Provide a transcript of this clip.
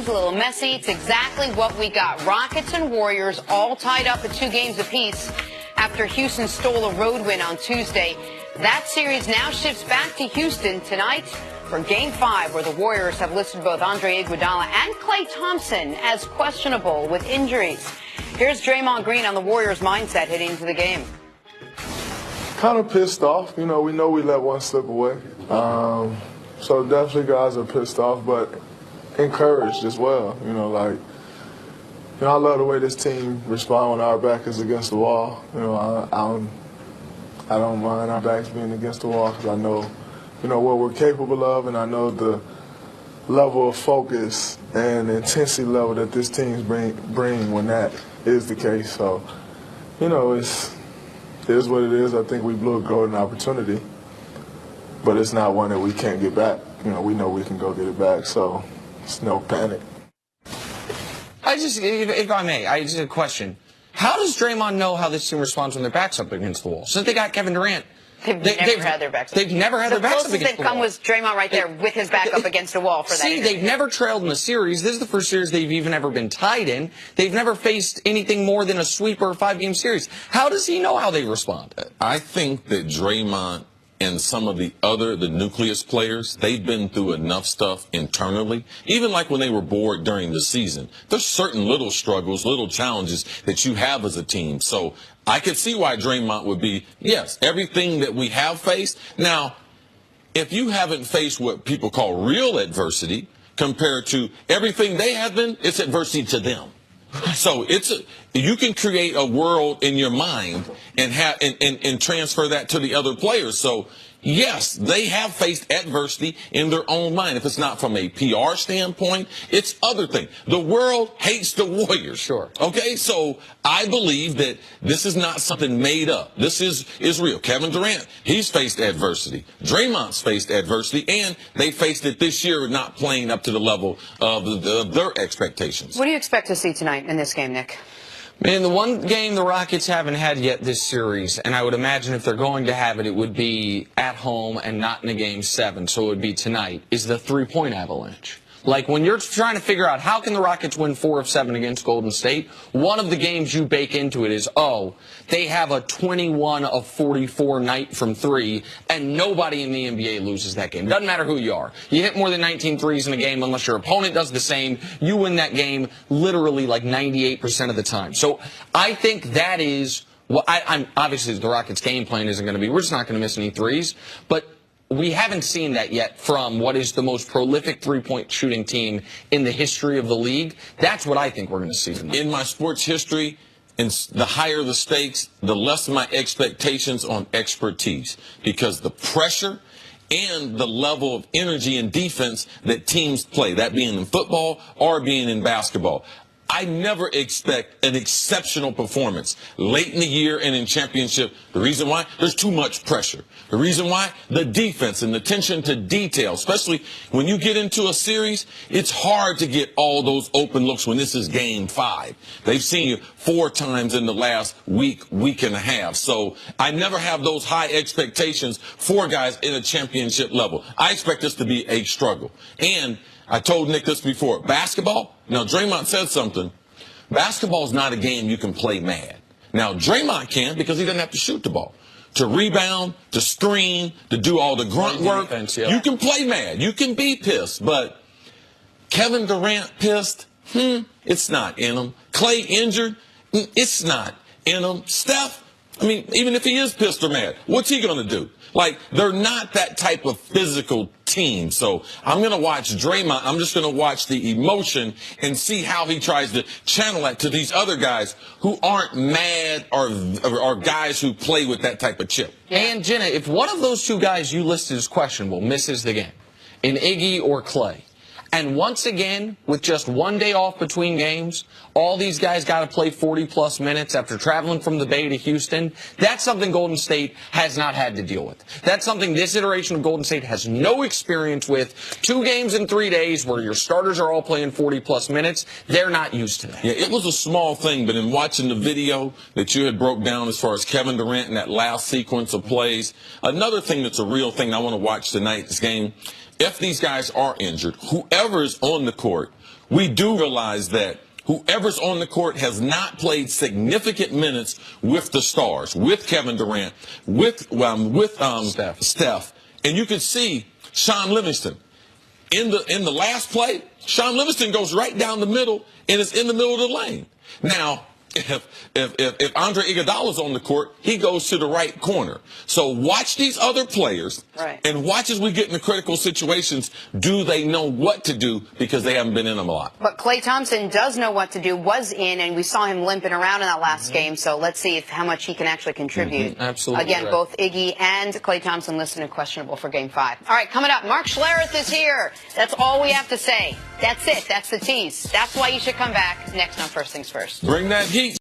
a little messy. It's exactly what we got. Rockets and Warriors all tied up at 2 games apiece after Houston stole a road win on Tuesday. That series now shifts back to Houston tonight for Game 5, where the Warriors have listed both Andre Iguodala and Klay Thompson as questionable with injuries. Here's Draymond Green on the Warriors' mindset heading into the game. Kind of pissed off. You know we let one slip away. So definitely guys are pissed off, but encouraged as well. I love the way this team responds when our back is against the wall. I don't mind our backs being against the wall because I know, what we're capable of, and I know the level of focus and intensity level that this team bring when that is the case. So, it is what it is. I think we blew a golden opportunity, but it's not one that we can't get back. We know we can go get it back, so it's no panic. If I may, I just have a question. How does Draymond know how this team responds when their back's up against the wall? Since they got Kevin Durant, they've never had their backs up. They've never had their backs up against the wall. The closest they've come was Draymond right there with his back up against a wall for that. See, they've never trailed in the series. This is the first series they've even ever been tied in. They've never faced anything more than a sweep or a 5-game series. How does he know how they respond? I think that Draymond and some of the nucleus players, they've been through enough stuff internally. Even like when they were bored during the season, there's certain little struggles, little challenges that you have as a team. So I could see why Draymond would be, yes, everything that we have faced. Now, if you haven't faced what people call real adversity compared to everything they have been, it's adversity to them. So you can create a world in your mind and transfer that to the other players. So yes, they have faced adversity in their own mind. If it's not from a PR standpoint, it's other things. The world hates the Warriors. Sure. Okay, so I believe that this is not something made up. This is real. Kevin Durant, he's faced adversity. Draymond's faced adversity, and they faced it this year, not playing up to the level of their expectations. What do you expect to see tonight in this game, Nick? Man, the one game the Rockets haven't had yet this series, and I would imagine if they're going to have it, it would be at home and not in a Game 7, so it would be tonight, is the three-point avalanche. Like, when you're trying to figure out how can the Rockets win 4 of 7 against Golden State, one of the games you bake into it is, they have a 21 of 44 night from 3, and nobody in the NBA loses that game. Doesn't matter who you are. You hit more than 19 threes in a game unless your opponent does the same. You win that game literally like 98% of the time. So I think that is what I'm obviously the Rockets' game plan isn't going to be, we're just not going to miss any threes, but we haven't seen that yet from what is the most prolific three-point shooting team in the history of the league. That's what I think we're going to see tonight. In my sports history, and the higher the stakes, the less my expectations on expertise, because the pressure and the level of energy and defense that teams play, that being in football or being in basketball. I never expect an exceptional performance late in the year and in championship. The reason why? There's too much pressure. The reason why? The defense and the attention to detail, especially when you get into a series, it's hard to get all those open looks when this is Game 5. They've seen you 4 times in the last week and a half. So I never have those high expectations for guys in a championship level. I expect this to be a struggle. And I told Nick this before. Basketball, now Draymond said something. Basketball is not a game you can play mad. Now Draymond can because he doesn't have to shoot the ball. To rebound, to screen, to do all the grunt work, defense, yeah. You can play mad. You can be pissed. But Kevin Durant pissed, it's not in him. Klay injured, it's not in him. Steph, even if he is pissed or mad, what's he going to do? Like, they're not that type of physical team. So I'm going to watch Draymond. I'm just going to watch the emotion and see how he tries to channel that to these other guys who aren't mad or guys who play with that type of chip. And, Jenna, if one of those 2 guys you listed as questionable misses the game, in Iggy or Klay, and once again, with just 1 day off between games, all these guys got to play 40-plus minutes after traveling from the Bay to Houston. That's something Golden State has not had to deal with. That's something this iteration of Golden State has no experience with. 2 games in 3 days where your starters are all playing 40-plus minutes. They're not used to that. Yeah, it was a small thing, but in watching the video that you had broke down as far as Kevin Durant and that last sequence of plays, another thing that's a real thing I want to watch tonight's game, if these guys are injured, whoever is on the court, we do realize that whoever's on the court has not played significant minutes with the stars, with Kevin Durant, with Steph. And you can see Sean Livingston. In the last play, Sean Livingston goes right down the middle and is in the middle of the lane. Now, if Andre Iguodala's on the court, he goes to the right corner. So watch these other players, and watch as we get into critical situations. Do they know what to do because they haven't been in them a lot? But Klay Thompson does know what to do. Was in, and we saw him limping around in that last game. So let's see how much he can actually contribute. Absolutely. Again, both Iggy and Klay Thompson listed as questionable for Game 5. All right, coming up, Mark Schlereth is here. That's all we have to say. That's it. That's the tease. That's why you should come back next on First Things First. Bring that heat.